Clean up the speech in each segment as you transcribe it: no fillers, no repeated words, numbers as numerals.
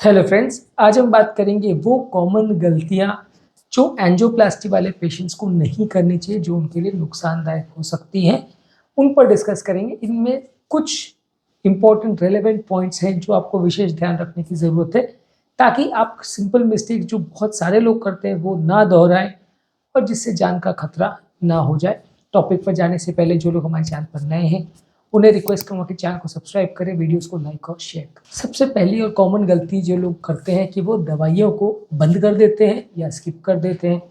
Hello friends, आज हम बात करेंगे वो कॉमन गलतियां जो एंजियोप्लास्टी वाले पेशेंट्स को नहीं करनी चाहिए, जो उनके लिए नुकसानदायक हो सकती हैं। उन पर डिस्कस करेंगे। इनमें कुछ इंपॉर्टेंट रेलेवेंट पॉइंट्स हैं जो आपको विशेष ध्यान रखने की ज़रूरत है, ताकि आप सिंपल मिस्टेक जो बहुत सारे लोग करते हैं वो ना दोहराएं और जिससे जान का खतरा ना हो जाए। टॉपिक पर जाने से पहले जो लोग हमारे चैनल पर नए हैं उन्हें रिक्वेस्ट करूँगा कि चैनल को सब्सक्राइब करें, वीडियोस को लाइक और शेयर करें। सबसे पहली और कॉमन गलती जो लोग करते हैं कि वो दवाइयों को बंद कर देते हैं या स्किप कर देते हैं।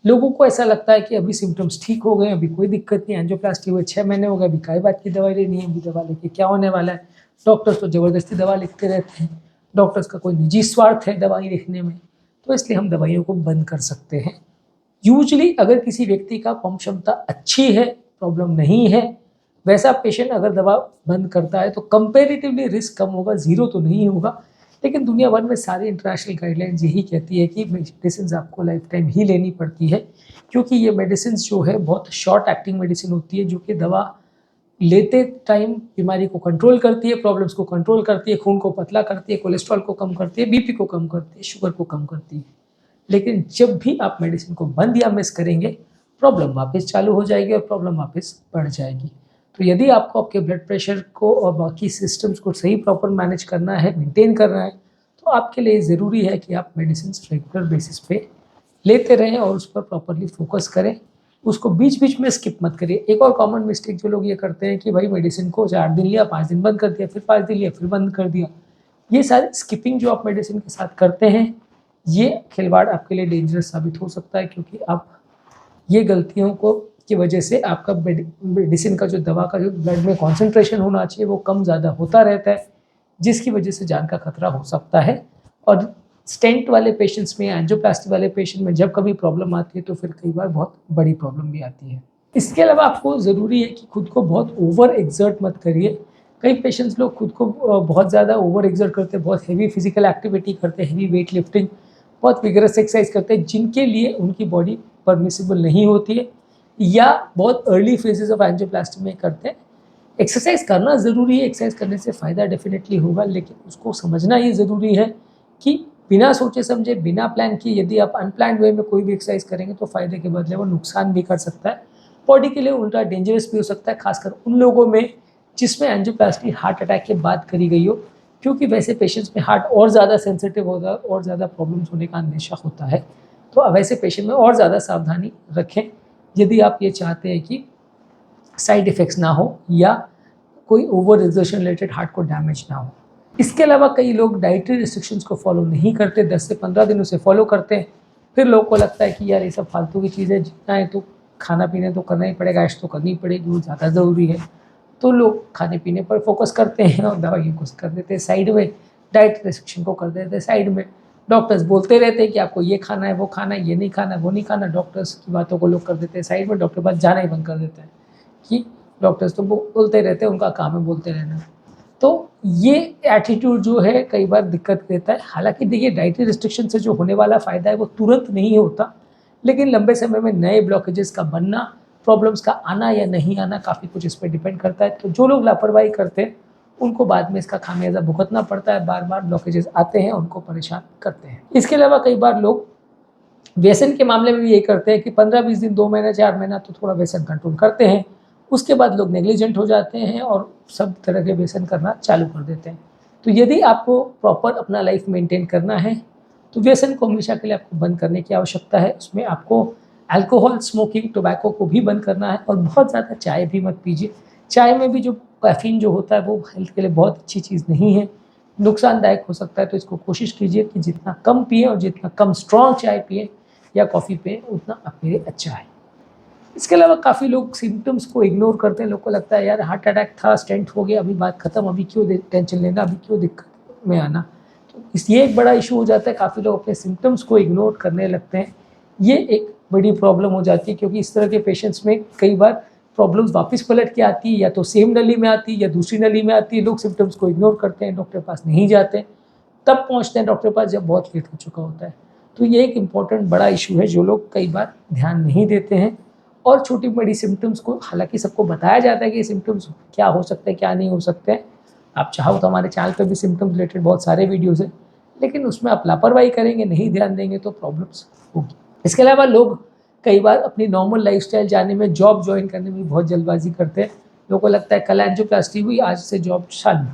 लोगों को ऐसा लगता है कि अभी सिम्टम्स ठीक हो गए, अभी कोई दिक्कत नहीं, एंजियोप्लास्टी हुए 6 महीने हो गए, अभी काय बात की दवाई लेनी है, अभी दवा लेके क्या होने वाला है। डॉक्टर्स तो ज़बरदस्ती दवा लिखते रहते हैं, डॉक्टर्स का कोई निजी स्वार्थ है दवाई लिखने में, तो इसलिए हम दवाइयों को बंद कर सकते हैं। यूजुअली अगर किसी व्यक्ति का पंप क्षमता अच्छी है, प्रॉब्लम नहीं है, वैसा पेशेंट अगर दवा बंद करता है तो कंपैरेटिवली रिस्क कम होगा, ज़ीरो तो नहीं होगा। लेकिन दुनिया भर में सारी इंटरनेशनल गाइडलाइंस यही कहती है कि मेडिसिन आपको लाइफ टाइम ही लेनी पड़ती है, क्योंकि ये मेडिसिन जो है बहुत शॉर्ट एक्टिंग मेडिसिन होती है, जो कि दवा लेते टाइम बीमारी को कंट्रोल करती है, प्रॉब्लम्स को कंट्रोल करती है, खून को पतला करती है, कोलेस्ट्रॉल को कम करती है, बीपी को कम करती है, शुगर को कम करती है। लेकिन जब भी आप मेडिसिन को बंद या मिस करेंगे, प्रॉब्लम वापस चालू हो जाएगी और प्रॉब्लम वापस बढ़ जाएगी। तो यदि आपको आपके ब्लड प्रेशर को और बाकी सिस्टम्स को सही प्रॉपर मैनेज करना है, मेंटेन करना है, तो आपके लिए ज़रूरी है कि आप मेडिसिन रेगुलर बेसिस पे लेते रहें और उस पर प्रॉपरली फोकस करें। उसको बीच बीच में स्किप मत करिए। एक और कॉमन मिस्टेक जो लोग ये करते हैं कि भाई मेडिसिन को 4 दिन लिया, 5 दिन बंद कर दिया, फिर 5 दिन लिया, फिर बंद कर दिया। ये सारी स्किपिंग जो आप मेडिसिन के साथ करते हैं, ये खिलवाड़ आपके लिए डेंजरस साबित हो सकता है, क्योंकि आप ये गलतियों को की वजह से आपका मेडिसिन का जो दवा का जो ब्लड में कॉन्सेंट्रेशन होना चाहिए वो कम ज़्यादा होता रहता है, जिसकी वजह से जान का खतरा हो सकता है। और स्टेंट वाले पेशेंट्स में, एंजियोप्लास्टी वाले पेशेंट में जब कभी प्रॉब्लम आती है तो फिर कई बार बहुत बड़ी प्रॉब्लम भी आती है। इसके अलावा आपको ज़रूरी है कि खुद को बहुत ओवर एक्सर्ट मत करिए। कई पेशेंट्स लोग खुद को बहुत ज़्यादा ओवर एक्सर्ट करते हैं, बहुत हेवी फिजिकल एक्टिविटी करते हैं, हेवी वेट लिफ्टिंग, बहुत विगरस एक्सरसाइज करते हैं, जिनके लिए उनकी बॉडी परमिसिबल नहीं होती है, या बहुत अर्ली फेजेस ऑफ एंजियोप्लास्टी में करते हैं। एक्सरसाइज करना ज़रूरी है, एक्सरसाइज करने से फ़ायदा डेफिनेटली होगा, लेकिन उसको समझना ये ज़रूरी है कि बिना सोचे समझे, बिना प्लान किए यदि आप अनप्लान्ड वे में कोई भी एक्सरसाइज करेंगे तो फ़ायदे के बदले वो नुकसान भी कर सकता है। बॉडी के लिए उल्टा डेंजरस भी हो सकता है, खासकर उन लोगों में जिसमें एंजियोप्लास्टी हार्ट अटैक के बाद करी गई हो, क्योंकि वैसे पेशेंट्स में हार्ट और ज़्यादा सेंसिटिव होता है और ज़्यादा प्रॉब्लम्स होने का अंदेशा होता है। तो वैसे पेशेंट में और ज़्यादा सावधानी रखें, यदि आप ये चाहते हैं कि साइड इफ़ेक्ट्स ना हो या कोई ओवर एक्सर्शन रिलेटेड हार्ट को डैमेज ना हो। इसके अलावा कई लोग डाइटरी रिस्ट्रिक्शंस को फॉलो नहीं करते, 10 से 15 दिन उसे फॉलो करते हैं, फिर लोगों को लगता है कि यार ये सब फालतू की चीज़ है, जितना है तो खाना पीने तो करना ही पड़ेगा, ऐश तो करनी पड़ेगी, वो ज़्यादा ज़रूरी है। तो लोग खाने पीने पर फोकस करते हैं और दवाइयों को कर देते हैं साइड में, डाइट रिस्ट्रिक्शन को कर देते हैं साइड में। डॉक्टर्स बोलते रहते हैं कि आपको ये खाना है, वो खाना है, ये नहीं खाना, वो नहीं खाना, डॉक्टर्स की बातों को लोग कर देते हैं साइड में, डॉक्टर के पास जाना ही बंद कर देते हैं कि डॉक्टर्स तो बोलते रहते हैं, उनका काम है बोलते रहना। तो ये एटीट्यूड जो है कई बार दिक्कत देता है। हालाँकि देखिए, डाइटरी रिस्ट्रिक्शन से जो होने वाला फ़ायदा है वो तुरंत नहीं होता, लेकिन लंबे समय में नए ब्लॉकेजेस का बनना, प्रॉब्लम्स का आना या नहीं आना, काफ़ी कुछ इस पे डिपेंड करता है। तो जो लोग लापरवाही करते हैं उनको बाद में इसका खामियाज़ा भुगतना पड़ता है, बार-बार ब्लॉकेजेस आते हैं, उनको परेशान करते हैं। इसके अलावा कई बार लोग व्यसन के मामले में भी यही करते हैं कि 15-20 दिन, 2 महीना, 4 महीना तो थोड़ा व्यसन कंट्रोल करते हैं, उसके बाद लोग नेग्लिजेंट हो जाते हैं और सब तरह के व्यसन करना चालू कर देते हैं। तो यदि आपको प्रॉपर अपना लाइफ मेंटेन करना है, तो व्यसन को हमेशा के लिए आपको बंद करने की आवश्यकता है। उसमें आपको अल्कोहल, स्मोकिंग, टोबैको को भी बंद करना है और बहुत ज़्यादा चाय भी मत पीजिए। चाय में भी जो कैफ़ीन जो होता है वो हेल्थ के लिए बहुत अच्छी चीज़ नहीं है, नुकसानदायक हो सकता है। तो इसको कोशिश कीजिए कि जितना कम पिएँ और जितना कम स्ट्रॉन्ग चाय पिएँ या कॉफ़ी पिएँ, उतना आपके लिए अच्छा है। इसके अलावा काफ़ी लोग सिम्पटम्स को इग्नोर करते हैं। लोग को लगता है यार हार्ट अटैक था, स्टेंट हो गया, अभी बात खत्म, अभी क्यों टेंशन लेना, अभी क्यों दिक्कत में आना। तो ये एक बड़ा इशू हो जाता है, काफ़ी लोग अपने सिम्पटम्स को इग्नोर करने लगते हैं। ये एक बड़ी प्रॉब्लम हो जाती है, क्योंकि इस तरह के पेशेंट्स में कई बार प्रॉब्लम्स वापस पलट के आती है, या तो सेम नली में आती है या दूसरी नली में आती है। लोग सिम्पटम्स को इग्नोर करते हैं, डॉक्टर के पास नहीं जाते, तब पहुँचते हैं डॉक्टर के पास जब बहुत लेट हो चुका होता है। तो ये एक इम्पॉर्टेंट बड़ा इशू है जो लोग कई बार ध्यान नहीं देते हैं। और छोटी-बड़ी सिम्पटम्स को हालाँकि सबको बताया जाता है कि सिम्पटम्स क्या हो सकते हैं, क्या नहीं हो सकते हैं। आप चाहो तो हमारे चैनल पे भी सिम्पटम्स रिलेटेड बहुत सारे वीडियोज़ हैं। लेकिन उसमें आप लापरवाही करेंगे, नहीं ध्यान देंगे तो प्रॉब्लम्स होगी। इसके अलावा लोग कई बार अपनी नॉर्मल लाइफस्टाइल जाने में, जॉब ज्वाइन करने में बहुत जल्दबाजी करते हैं। लोगों को लगता है कल एंजियोप्लास्टी हुई, आज से जॉब चालू।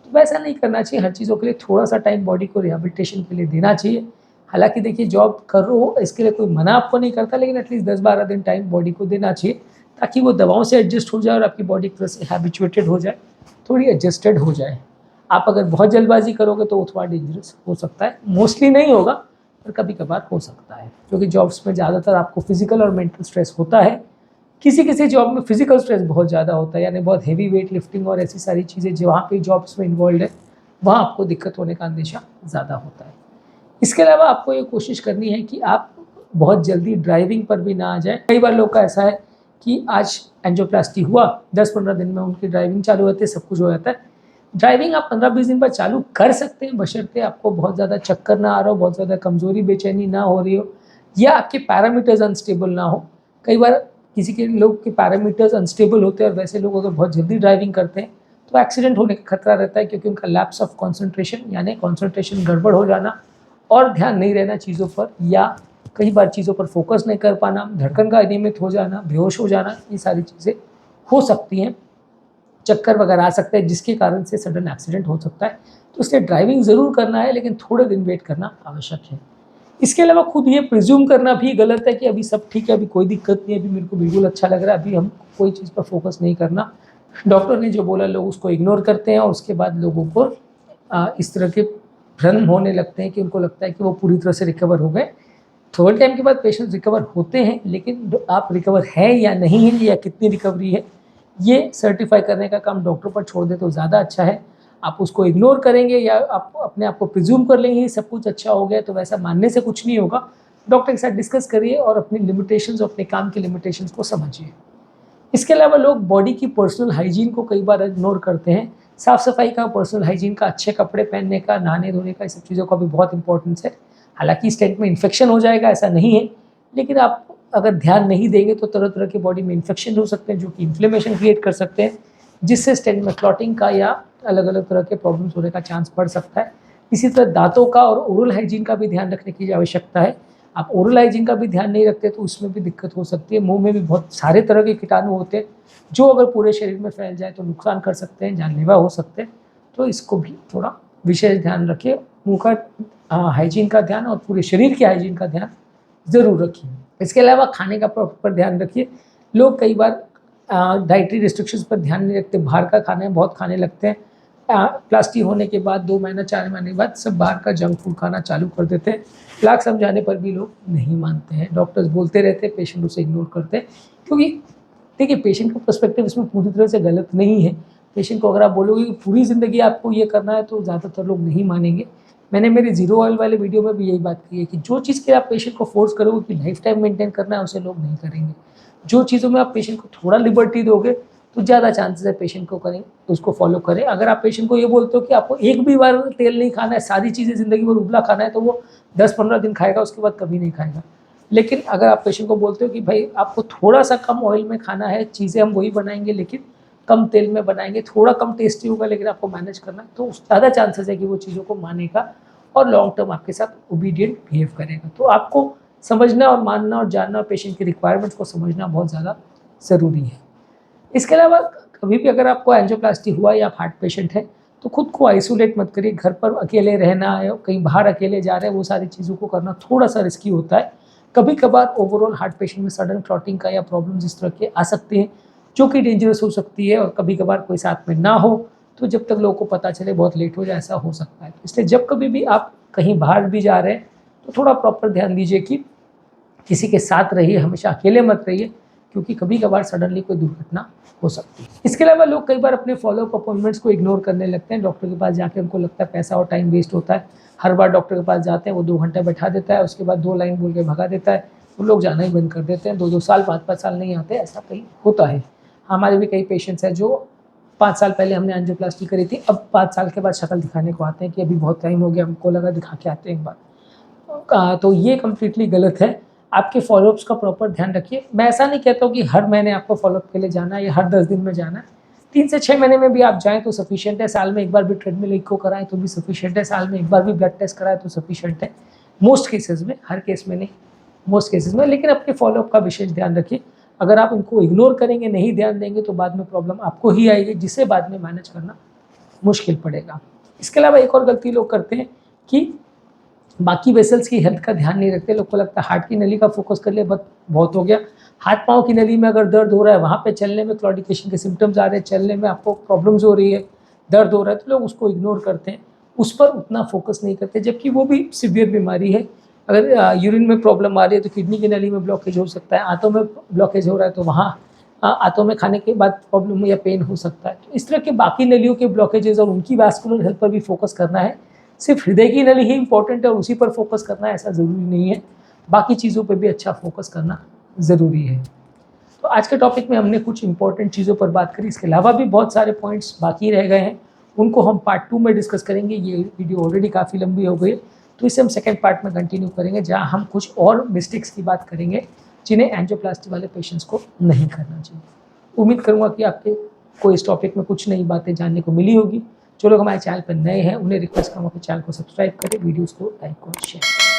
तो वैसा नहीं करना चाहिए। हर चीज़ों के लिए थोड़ा सा टाइम बॉडी को रिहेबिलिटेशन के लिए देना चाहिए। हालांकि देखिए, जॉब करो इसके लिए कोई मना आपको नहीं करता, लेकिन एटलीस्ट 10-12 दिन टाइम बॉडी को देना चाहिए, ताकि वो दवाओं से एडजस्ट हो जाए और आपकी बॉडी एक तरह से हैबिचुएटेड हो जाए, थोड़ी एडजस्टेड हो जाए। आप अगर बहुत जल्दबाजी करोगे तो वो थोड़ा डेंजरस हो सकता है। मोस्टली नहीं होगा, पर कभी कभार हो सकता है, क्योंकि जॉब्स में ज़्यादातर आपको फिजिकल और मेंटल स्ट्रेस होता है। किसी किसी जॉब में फिजिकल स्ट्रेस बहुत ज़्यादा होता है, यानी बहुत हेवी वेट लिफ्टिंग और ऐसी सारी चीज़ें जो वहाँ पे जॉब्स में इन्वॉल्व है, वहाँ आपको दिक्कत होने का अंदेशा ज़्यादा होता है। इसके अलावा आपको ये कोशिश करनी है कि आप बहुत जल्दी ड्राइविंग पर भी ना आ जाए। कई बार लोग का ऐसा है कि आज एंजियोप्लास्टी हुआ, 10-15 दिन में उनकी ड्राइविंग चालू होती है, सब कुछ हो जाता है। ड्राइविंग आप 15-20 दिन बाद चालू कर सकते हैं, बशर्ते आपको बहुत ज़्यादा चक्कर ना आ रहा हो, बहुत ज़्यादा कमज़ोरी बेचैनी ना हो रही हो, या आपके पैरामीटर्स अनस्टेबल ना हो। कई बार किसी के लोग के पैरामीटर्स अनस्टेबल होते हैं, और वैसे लोग अगर बहुत जल्दी ड्राइविंग करते हैं तो एक्सीडेंट होने का खतरा रहता है, क्योंकि उनका लैप्स ऑफ कॉन्सेंट्रेशन यानी कॉन्सेंट्रेशन गड़बड़ हो जाना और ध्यान नहीं रहना चीज़ों पर, या कई बार चीज़ों पर फोकस नहीं कर पाना, धड़कन का अनियमित हो जाना, बेहोश हो जाना, ये सारी चीज़ें हो सकती हैं। चक्कर वगैरह आ सकते हैं, जिसके कारण से सडन एक्सीडेंट हो सकता है। तो इसलिए ड्राइविंग ज़रूर करना है, लेकिन थोड़े दिन वेट करना आवश्यक है। इसके अलावा खुद ये प्रिज्यूम करना भी गलत है कि अभी सब ठीक है, अभी कोई दिक्कत नहीं है, अभी मेरे को बिल्कुल अच्छा लग रहा है, अभी हम कोई चीज़ पर फोकस नहीं करना। डॉक्टर ने जो बोला लोग उसको इग्नोर करते हैं, और उसके बाद लोगों को इस तरह के भ्रम होने लगते हैं कि उनको लगता है कि वो पूरी तरह से रिकवर हो गए। थोड़े टाइम के बाद पेशेंट्स रिकवर होते हैं, लेकिन आप रिकवर है या नहीं है, या कितनी रिकवरी है, ये सर्टिफाई करने का काम डॉक्टर पर छोड़ दे तो ज़्यादा अच्छा है। आप उसको इग्नोर करेंगे या आप अपने आप को प्रिज्यूम कर लेंगे सब कुछ अच्छा हो गया, तो वैसा मानने से कुछ नहीं होगा। डॉक्टर के साथ डिस्कस करिए और अपनी लिमिटेशंस, अपने काम की लिमिटेशंस को समझिए। इसके अलावा लोग बॉडी की पर्सनल हाइजीन को कई बार इग्नोर करते हैं। साफ़ सफाई का, पर्सनल हाइजीन का, अच्छे कपड़े पहनने का, नहाने धोने का, इस सब चीज़ों का भी बहुत इंपॉर्टेंस है। हालांकि स्टेंट में इन्फेक्शन हो जाएगा ऐसा नहीं है, लेकिन आप अगर ध्यान नहीं देंगे तो तरह तरह के बॉडी में इन्फेक्शन हो सकते हैं, जो कि इन्फ्लेमेशन क्रिएट कर सकते हैं, जिससे स्टेंट में क्लॉटिंग का या अलग अलग तरह के प्रॉब्लम्स होने का चांस बढ़ सकता है। इसी तरह दांतों का और ओरल हाइजीन का भी ध्यान रखने की आवश्यकता है। आप ओरल हाइजीन का भी ध्यान नहीं रखते तो उसमें भी दिक्कत हो सकती है। मुंह में भी बहुत सारे तरह के कीटाणु होते हैं, जो अगर पूरे शरीर में फैल जाए तो नुकसान कर सकते हैं, जानलेवा हो सकते हैं। तो इसको भी थोड़ा विशेष ध्यान रखिए। मुंह का हाइजीन का ध्यान और पूरे शरीर के हाइजीन का ध्यान ज़रूर रखिए। इसके अलावा खाने का प्रॉपर ध्यान रखिए। लोग कई बार डाइटरी रिस्ट्रिक्शंस पर ध्यान नहीं रखते, बाहर का खाना बहुत खाने लगते हैं। प्लास्टी होने के बाद 2 महीना 4 महीने बाद सब बाहर का जंक फूड खाना चालू कर देते हैं। लाख समझाने पर भी लोग नहीं मानते हैं। डॉक्टर्स बोलते रहते हैं, पेशेंट उसे इग्नोर करते हैं, क्योंकि देखिए पेशेंट का पर्सपेक्टिव इसमें पूरी तरह से गलत नहीं है। पेशेंट को अगर आप बोलोगे कि पूरी ज़िंदगी आपको ये करना है, तो ज़्यादातर लोग नहीं मानेंगे। मैंने मेरे ज़ीरो ऑयल वाले वीडियो में भी यही बात की है कि जो चीज़ के आप पेशेंट को फोर्स करोगे कि लाइफ टाइम मेंटेन करना है, उसे लोग नहीं करेंगे। जो चीज़ों में आप पेशेंट को थोड़ा लिबर्टी दोगे, तो ज़्यादा चांसेस है पेशेंट को करें, उसको फॉलो करें। अगर आप पेशेंट को ये बोलते हो कि आपको एक भी बार तेल नहीं खाना है, सारी चीज़ें ज़िंदगी भर उबला खाना है, तो वो 10-15 दिन खाएगा, उसके बाद कभी नहीं खाएगा। लेकिन अगर आप पेशेंट को बोलते हो कि भाई आपको थोड़ा सा कम ऑयल में खाना है, चीज़ें हम वही बनाएंगे लेकिन कम तेल में बनाएंगे, थोड़ा कम टेस्टी होगा लेकिन आपको मैनेज करना है, तो ज़्यादा चांसेस है कि वो चीज़ों को मानेगा और लॉन्ग टर्म आपके साथ ओबीडियंट बिहेव करेगा। तो आपको समझना और मानना और जानना और पेशेंट की रिक्वायरमेंट्स को समझना बहुत ज़्यादा ज़रूरी है। इसके अलावा कभी भी अगर आपको एंजियोप्लास्टी हुआ या आप हार्ट पेशेंट है, तो खुद को आइसोलेट मत करिए। घर पर अकेले रहना है, कहीं बाहर अकेले जा रहे हैं, वो सारी चीज़ों को करना थोड़ा सा रिस्की होता है। कभी कभार ओवरऑल हार्ट पेशेंट में सडन क्लॉटिंग का या प्रॉब्लम्स इस तरह के आ सकते हैं, जो कि डेंजरस हो सकती है। और कभी कभार कोई साथ में ना हो, तो जब तक लोगों को पता चले बहुत लेट हो जाए, ऐसा हो सकता है। इसलिए जब कभी भी आप कहीं बाहर भी जा रहे हैं, तो थोड़ा प्रॉपर ध्यान दीजिए कि किसी के साथ रहिए, हमेशा अकेले मत रहिए, क्योंकि कभी कभार सडनली कोई दुर्घटना हो सकती है। इसके अलावा लोग कई बार अपने फॉलोअप अपॉइंटमेंट्स को इग्नोर करने लगते हैं। डॉक्टर के पास जाके उनको लगता है पैसा और टाइम वेस्ट होता है। हर बार डॉक्टर के पास जाते हैं, वो 2 घंटे बैठा देता है, उसके बाद 2 लाइन बोल के भगा देता है, वो लोग जाना ही बंद कर देते हैं। 2-2 साल 5-5 साल नहीं आते, ऐसा कहीं होता है। हमारे भी कई पेशेंट्स हैं जो 5 साल पहले हमने एंजियोप्लास्टी करी थी, अब 5 साल के बाद शक्ल दिखाने को आते हैं कि अभी बहुत टाइम हो गया, हमको लगा दिखा के आते हैं एक बार। तो ये कम्प्लीटली गलत है। आपके फॉलोअप्स का प्रॉपर ध्यान रखिए। मैं ऐसा नहीं कहता हूँ कि हर महीने आपको फॉलोअप के लिए जाना है या हर 10 दिन में जाना है, 3 से 6 महीने में भी आप जाएँ तो सफिशिएंट है, साल में एक बार भी ट्रेडमिल इको कराएँ तो भी सफिशिएंट है, साल में एक बार भी ब्लड टेस्ट कराएँ तो सफिशिएंट है। मोस्ट केसेज़ में, हर केस में नहीं, मोस्ट केसेज़ में। लेकिन अपने फॉलोअप का विशेष ध्यान रखिए। अगर आप उनको इग्नोर करेंगे, नहीं ध्यान देंगे तो बाद में प्रॉब्लम आपको ही आएगी, जिसे बाद में मैनेज करना मुश्किल पड़ेगा। इसके अलावा एक और गलती लोग करते हैं कि बाकी वेसल्स की हेल्थ का ध्यान नहीं रखते। लोग को लगता है हार्ट की नली का फोकस कर ले, बस बहुत हो गया। हाथ पाँव की नली में अगर दर्द हो रहा है, वहाँ पे चलने में क्लॉडिकेशन के सिम्टम्स आ रहे हैं, चलने में आपको प्रॉब्लम्स हो रही है, दर्द हो रहा है, तो लोग उसको इग्नोर करते हैं, उस पर उतना फोकस नहीं करते, जबकि वो भी सीवियर बीमारी है। अगर यूरिन में प्रॉब्लम आ रही है तो किडनी की नली में ब्लॉकेज हो सकता है, आंतों में ब्लॉकेज हो रहा है तो वहाँ आंतों में खाने के बाद प्रॉब्लम या पेन हो सकता है। तो इस तरह के बाकी नलियों के ब्लॉकेजेस और उनकी वैस्कुलर हेल्थ पर भी फोकस करना है। सिर्फ हृदय की नली ही इंपॉर्टेंट है और उसी पर फोकस करना है ऐसा ज़रूरी नहीं है, बाकी चीज़ों पर भी अच्छा फोकस करना ज़रूरी है। तो आज के टॉपिक में हमने कुछ इंपॉर्टेंट चीज़ों पर बात करी, इसके अलावा भी बहुत सारे पॉइंट्स बाकी रह गए हैं, उनको हम पार्ट 2 में डिस्कस करेंगे। ये वीडियो ऑलरेडी काफ़ी लंबी हो गई, तो इसे हम सेकेंड पार्ट में कंटिन्यू करेंगे, जहाँ हम कुछ और मिस्टेक्स की बात करेंगे जिन्हें एंजियोप्लास्टी वाले पेशेंट्स को नहीं करना चाहिए। उम्मीद करूँगा कि आपको इस टॉपिक में कुछ नई बातें जानने को मिली होगी। जो लोग हमारे चैनल पर नए हैं उन्हें रिक्वेस्ट करूँगा कि चैनल को सब्सक्राइब करें, वीडियोज़ को लाइक और शेयर करें।